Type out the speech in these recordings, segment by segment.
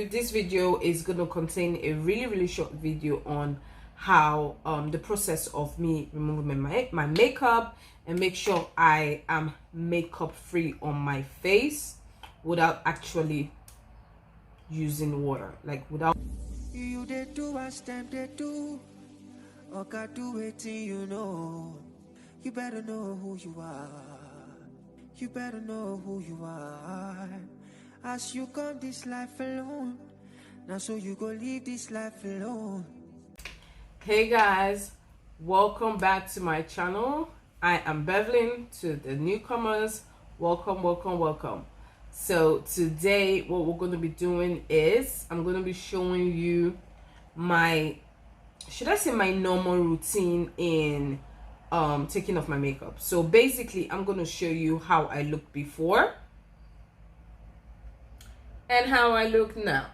you, this video is going to contain a really short video on how the process of me removing my makeup and make sure I am makeup free on my face without actually using water, like without you did do as them they do, or got do it, you know. You better know who you are. You better know who you are. As you come this life alone, now so you go live this life alone. Hey guys, welcome back to my channel. I am Bevelyn. To the newcomers, welcome. So today what we're going to be doing is I'm going to be showing you my, should I say, my normal routine in taking off my makeup. So basically I'm going to show you how I look before and how I look now.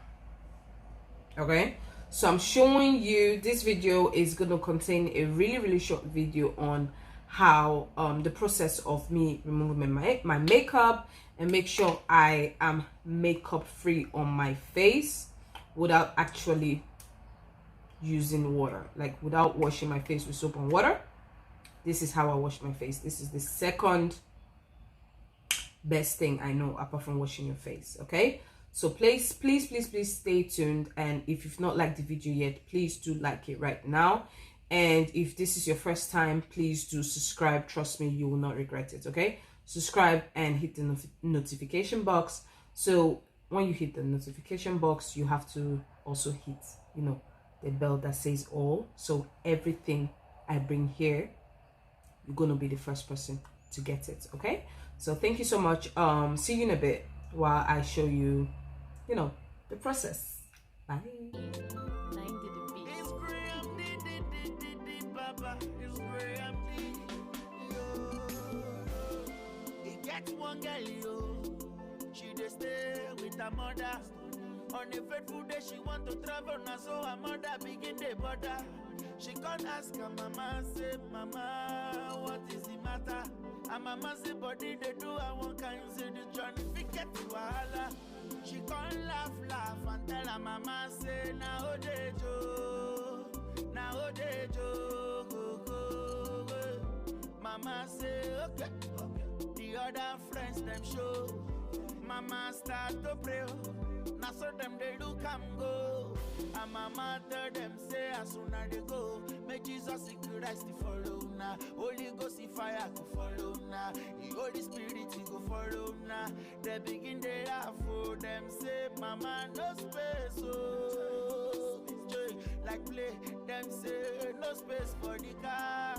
Okay, so I'm showing you, this video is going to contain a really short video on how the process of me removing my makeup and make sure I am makeup free on my face without actually using water, like without washing my face with soap and water. This is how I wash my face. This is the second best thing I know apart from washing your face. Okay, so please stay tuned, and if you've not liked the video yet, please do like it right now. And if this is your first time, please do subscribe. Trust me, you will not regret it. Okay, subscribe and hit the notification box. So when you hit the notification box, you have to also hit, you know, the bell that says all, so everything I bring here, you're gonna be the first person to get it. Okay, so thank you so much. See you in a bit while I show you, you know, the process. Bye. One girl, she dey stay with her mother. On a fateful day, she want to travel now, so her mother begin the border. She can't ask her mama, say, "Mama, what is the matter?" Her mama say, "Body they do, I want can you say the journey fi get to Wahala." She can't laugh and tell her mama, say, "Now they go. Mama say, okay. The other friends them show. Mama start to pray. Now so them they look and go. And mama tell them say as soon as they go, may Jesus Christ follow now. Holy Ghost fire go follow now. The Holy Spirit go follow now. They begin they laugh for them say mama no space like play. Them say no space for the car.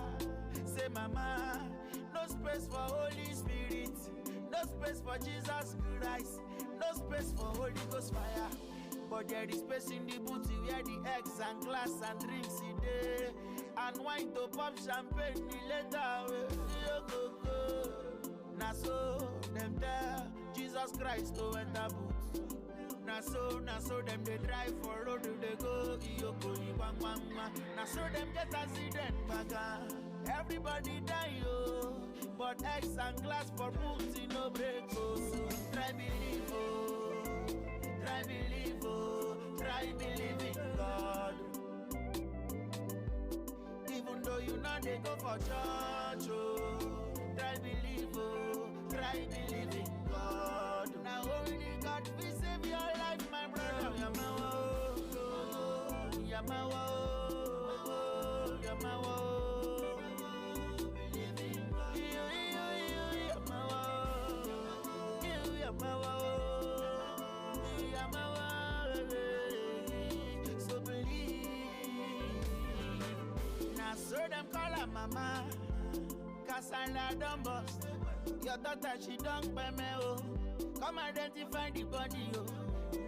Say mama no space for Holy Spirit. No space for Jesus Christ. No space for Holy Ghost fire. But there is space in the booty where the eggs and glass and drinks in there. And wine to pop champagne the later. Now so them tell Jesus Christ to enter boots. Now so them they drive for road they go. Now so them get accident back. Everybody die but eggs and glass for booty no break. Try believe in God. Even though you know they go for church, try believe in God. Now only God will save your life, my brother. Yamawo. So believe. Now so them call her mama, Cassandra don't bust. Your daughter she don't pay me come identify the body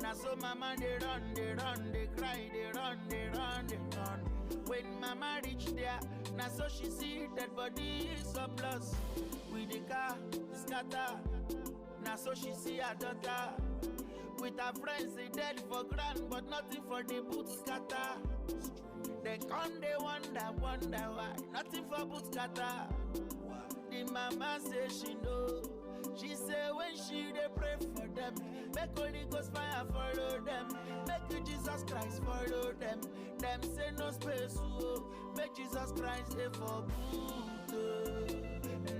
Now so mama they run, they cry, they run. When mama reach there, now so she see that body surplus. With the car scatter. Now so she see her daughter. With her friends they dead for grand, but nothing for the boots scatter. They come they wonder why, nothing for boots scatter. The mama say she know. She say when she they pray for them, make Holy Ghost fire follow them. Make Jesus Christ follow them. Them say no space, oh. Make Jesus Christ stay for boot.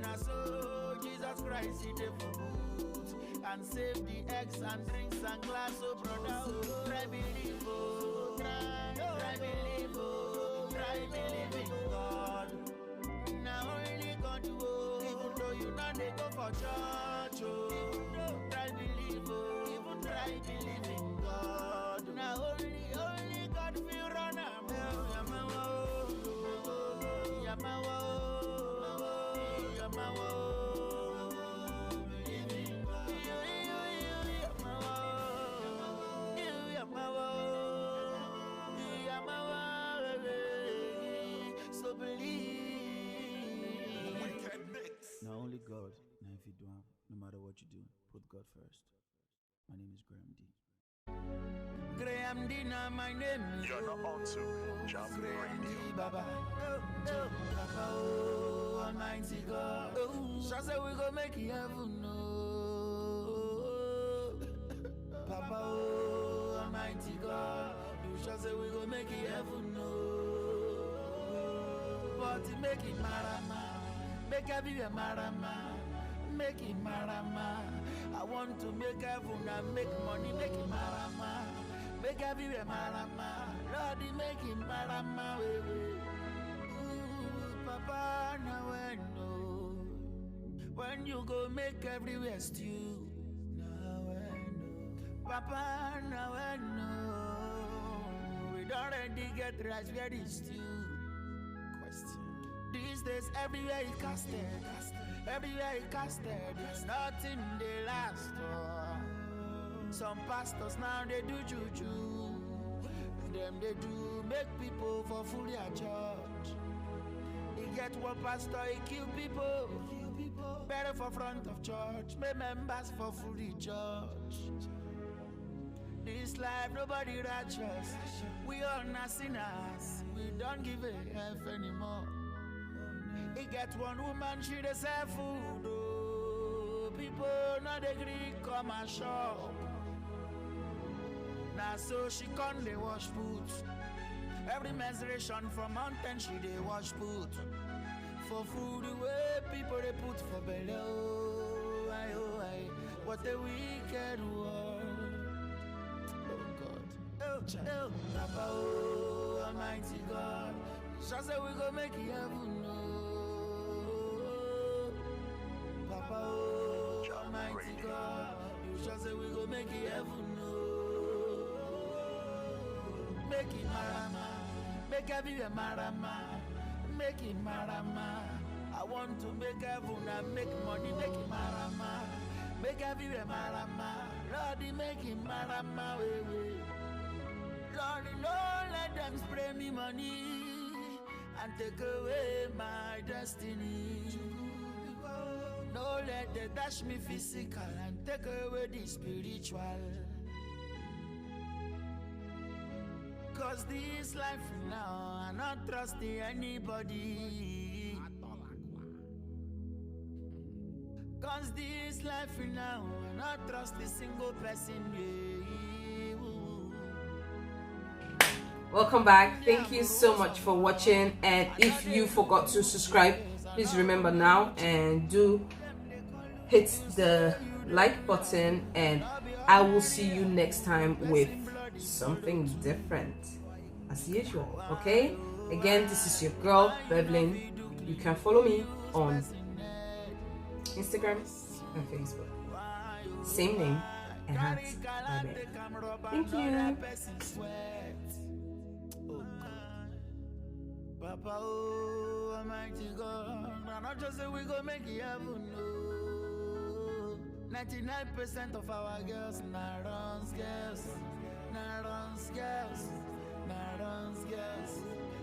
Now so Jesus Christ he dey for boot. And save the eggs and drinks and glass, oh brother, oh. Try believe, oh. Try believe, oh. Try believe in God. Now only God, oh. Even though you not they go for church, oh. Try believe, oh. Even try believe in God. Now only God will run am. Yamawo. So believe. Now only God. Now if you do, no matter what you do, put God first. My name is Graham D. Graham D, now my name is. You're not on to Jump Radio. Baba. Papa, oh, Almighty God. Just say we go make it heaven, no. Papa, oh, Almighty God. You just say we go make it heaven, no. But it make it marama. Make everywhere marama. Make it marama. I want to make heaven and make money. Make it marama. Make everywhere marama. Lord, make it marama. Papa, now I know. When you go make everywhere stew. Now I know. Papa, now I know. We don't already get rice where is stew. Question. These days everywhere is casted. Everywhere is casted. There's nothing they last for. Some pastors now they do juju. Them they do make people for full their church. He get one pastor, he kill people. Better for front of church. Make members for full the church. This life nobody righteous. We all not sinners. We don't give a F anymore. He get one woman, she dey sell food. Oh, people not agree come and shop. Now so she can't they wash boots. Every menstruation from mountain she dey wash boot. For food the way people they put for belly. Oh, I, what a wicked world. Oh God. Oh, Papa, oh, Almighty God. Just say we go make it heaven, no. Papa, oh, Almighty God. You just say we go make it heaven, no. Make it marama. Make everywhere marama. Make it marama. I want to make heaven and make money. Make it marama. Make everywhere marama. Lord, make it marama. Lord, Lord, let them spray me money and take away my destiny. No, let them dash me physical and take away the spiritual. Cause this life now, I'm not trusting anybody. Cause this life now, I'm not trusting single person. Welcome back. Thank you so much for watching, and if you forgot to subscribe, please remember now and do hit the like button, and I will see you next time with something different as usual. Okay, again, this is your girl Bevelyn. You can follow me on Instagram and Facebook, same name and hat. Thank you. Papa, oh, Almighty God, and not just say we go make it heaven, no. 99% of our girls, nah runs girls, nah runs girls, nah runs girls.